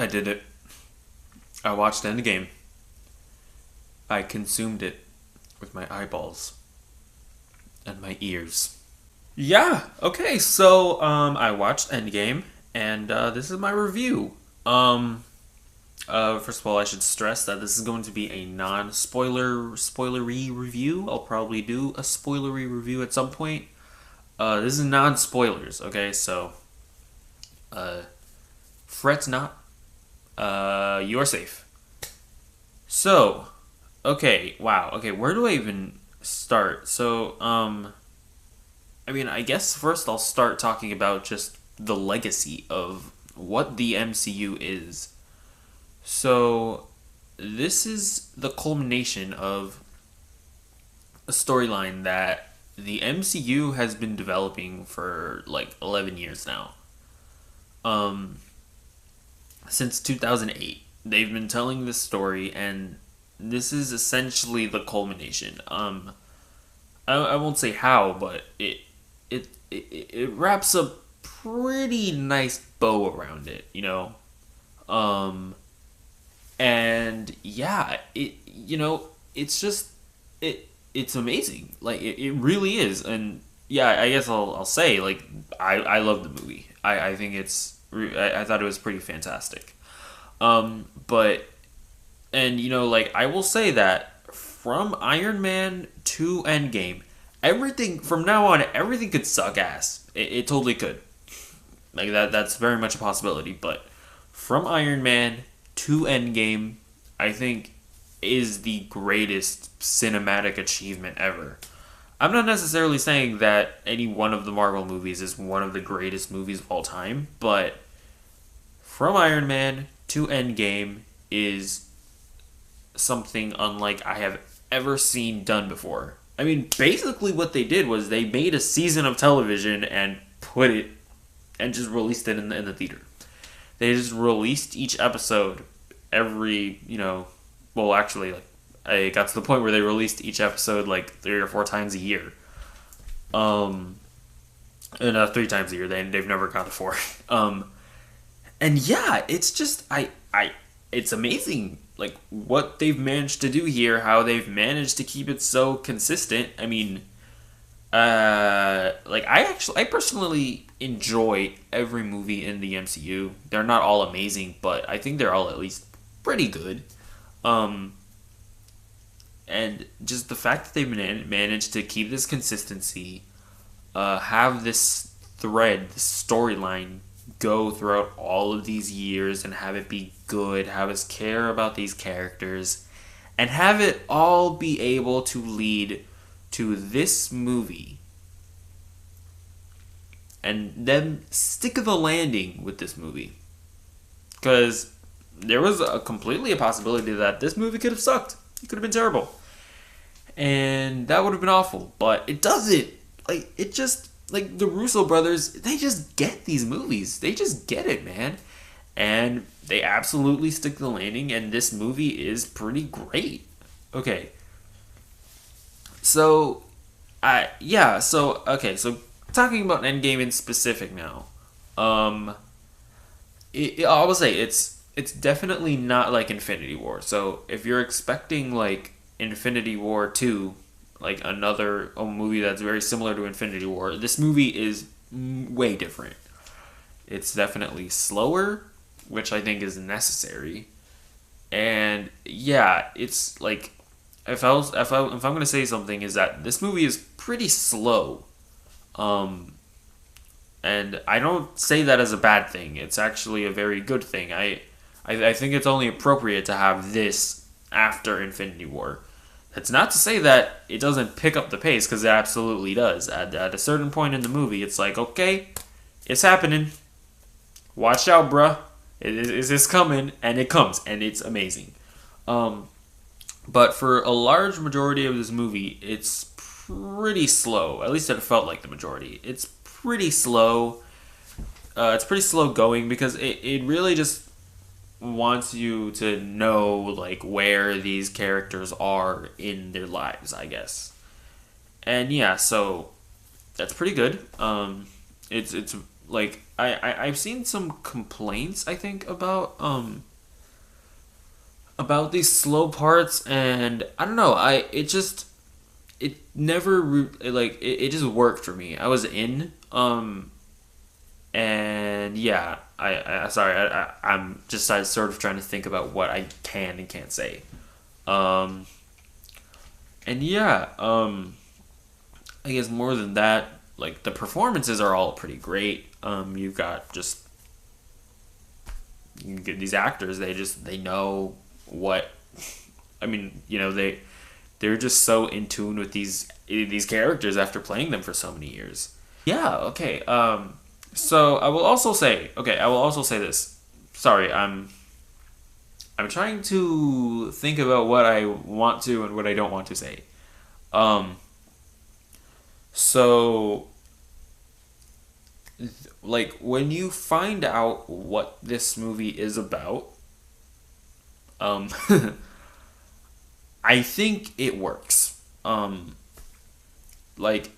I did it. I watched Endgame. I consumed it with my eyeballs and my ears. Yeah, okay, so I watched Endgame and this is my review. Um First of all, I should stress that this is going to be a spoilery review. I'll probably do a spoilery review at some point. This is non-spoilers, okay? So uh fret not. You are safe. So, okay, wow. Okay, where do I even start? So, I mean, I guess first I'll start talking about just the legacy of what the MCU is. So, this is the culmination of a storyline that the MCU has been developing for like 11 years now. Um, since 2008. They've been telling this story, and this is essentially the culmination. I won't say how, but it wraps a pretty nice bow around it, you know. Um, and yeah, it's just it's amazing. Like it really is, and yeah, I guess I'll say like I love the movie. I think I thought it was pretty fantastic. But and like I will say that from Iron Man to Endgame, everything from now on, everything could suck ass. It totally could. Like that's very much a possibility. But from Iron Man to Endgame, I think is the greatest cinematic achievement ever. I'm not necessarily saying that any one of the Marvel movies is one of the greatest movies of all time, but from Iron Man to Endgame is something unlike I have ever seen done before. I mean, basically what they did was they made a season of television and put it and just released it in the theater. They just released each episode every, well, actually, like, it got to the point where they released each episode like 3 or 4 times a year. Um, and 3 times a year. They've never gone to four. And yeah, it's just it's amazing like what they've managed to do here, how they've managed to keep it so consistent. I mean, like I personally enjoy every movie in the MCU. They're not all amazing, but I think they're all at least pretty good. Um, and just the fact that they've managed to keep this consistency, have this thread, this storyline go throughout all of these years and have it be good, have us care about these characters, and have it all be able to lead to this movie and then stick the landing with this movie. Because there was completely a possibility that this movie could have sucked. It could have been terrible. And that would have been awful. But it doesn't. Like, it just, like, the Russo brothers, they just get these movies. They just get it, man. And they absolutely stick the landing, and this movie is pretty great. Okay. So, so talking about Endgame in specific now. I will say it's definitely not like Infinity War. So if you're expecting like Infinity War 2, like another a movie that's very similar to Infinity War, this movie is way different. It's definitely slower, which I think is necessary. And yeah, it's like if I'm gonna say something is that this movie is pretty slow. Um, and I don't say that as a bad thing. It's actually a very good thing. I think it's only appropriate to have this after Infinity War. That's not to say that it doesn't pick up the pace, because it absolutely does. At a certain point in the movie, it's like, okay, it's happening. Watch out, bruh. Is this coming? And it comes, and it's amazing. But for a large majority of this movie, it's pretty slow. At least it felt like the majority. It's pretty slow. It's pretty slow going because it really just wants you to know like where these characters are in their lives, I guess. And yeah, so that's pretty good. It's like I've seen some complaints, I think, about these slow parts, and I don't know, it never like it just worked for me. I was in, and yeah, sorry, I'm just sort of trying to think about what I can and can't say. um and yeah, I guess more than that, like the performances are all pretty great. You've got just you get these actors, they know what, I mean, they're just so in tune with these characters after playing them for so many years. Yeah, okay. So I will also say this. Sorry, I'm trying to think about what I want to and what I don't want to say. Um so like when you find out what this movie is about, um I think it works. Like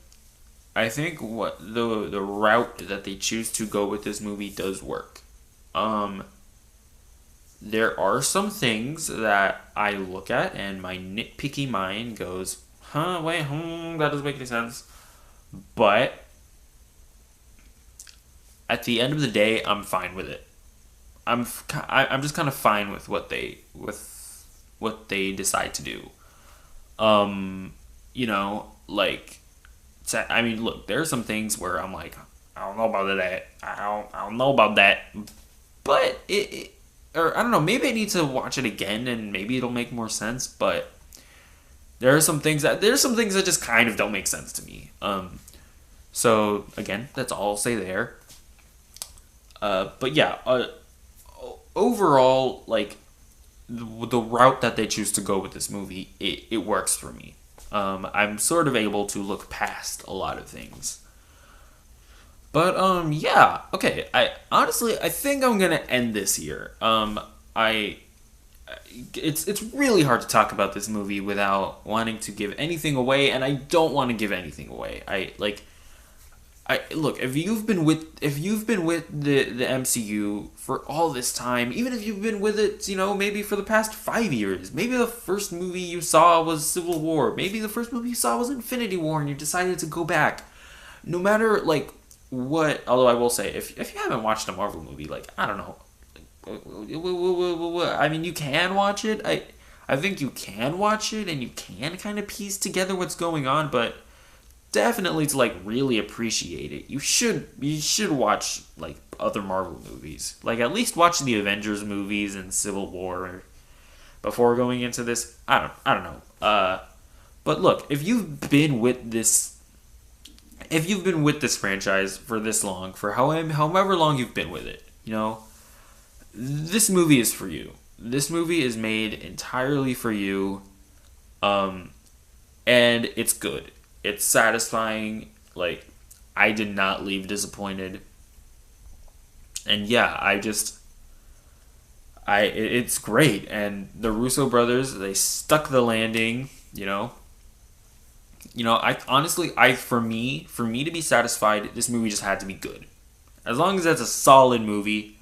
I think what the route that they choose to go with this movie does work. Um, there are some things that I look at and my nitpicky mind goes, "Huh, wait, that doesn't make any sense." But at the end of the day, I'm fine with it. I'm just kind of fine with what they decide to do. Um, like I mean, look, there are some things where I'm like, I don't know about that. I don't know about that. But or I don't know, maybe I need to watch it again and maybe it'll make more sense. But there's some things that just kind of don't make sense to me. So again, that's all I'll say there. But yeah, overall, like the route that they choose to go with this movie, it works for me. I'm sort of able to look past a lot of things. But yeah, okay. I think I'm gonna end this here. I it's really hard to talk about this movie without wanting to give anything away, and I don't want to give anything away. I look, if you've been with the MCU for all this time, even if you've been with it, maybe for the past 5 years, maybe the first movie you saw was Civil War, maybe the first movie you saw was Infinity War, and you decided to go back. No matter like what, although I will say, if you haven't watched a Marvel movie, like I don't know, I mean, you can watch it. I think you can watch it, and you can kind of piece together what's going on, but definitely to like really appreciate it, you should watch like other Marvel movies. Like at least watch the Avengers movies and Civil War before going into this. I don't know. But look, if you've been with this franchise for this long, for however long you've been with it, this movie is for you. This movie is made entirely for you. And it's good. It's satisfying. Like, I did not leave disappointed. And yeah, it's great. And the Russo brothers, they stuck the landing, I honestly, for me to be satisfied, this movie just had to be good. As long as it's a solid movie,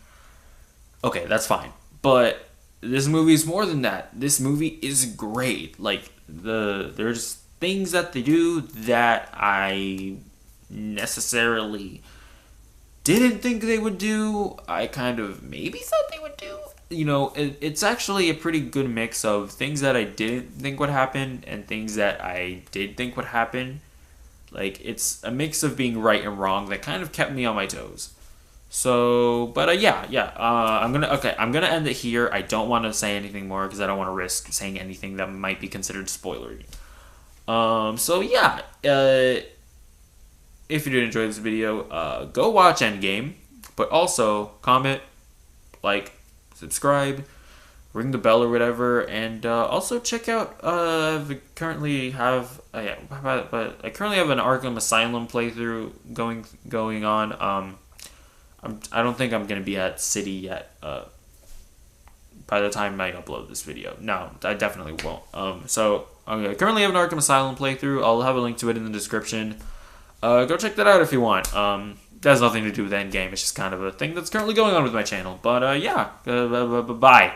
okay, that's fine. But this movie is more than that. This movie is great. Like, there's things that they do that I necessarily didn't think they would do. I kind of maybe thought they would do. It's actually a pretty good mix of things that I didn't think would happen and things that I did think would happen. Like, it's a mix of being right and wrong that kind of kept me on my toes. So, but yeah. I'm gonna end it here. I don't want to say anything more because I don't want to risk saying anything that might be considered spoilery. So yeah, if you did enjoy this video, go watch Endgame, but also comment, like, subscribe, ring the bell or whatever, and also check out. I currently have an Arkham Asylum playthrough going on. I don't think I'm gonna be at City yet. By the time I upload this video, no, I definitely won't. So I currently have an Arkham Asylum playthrough. I'll have a link to it in the description. Go check that out if you want. That has nothing to do with Endgame. It's just kind of a thing that's currently going on with my channel. But yeah, bye.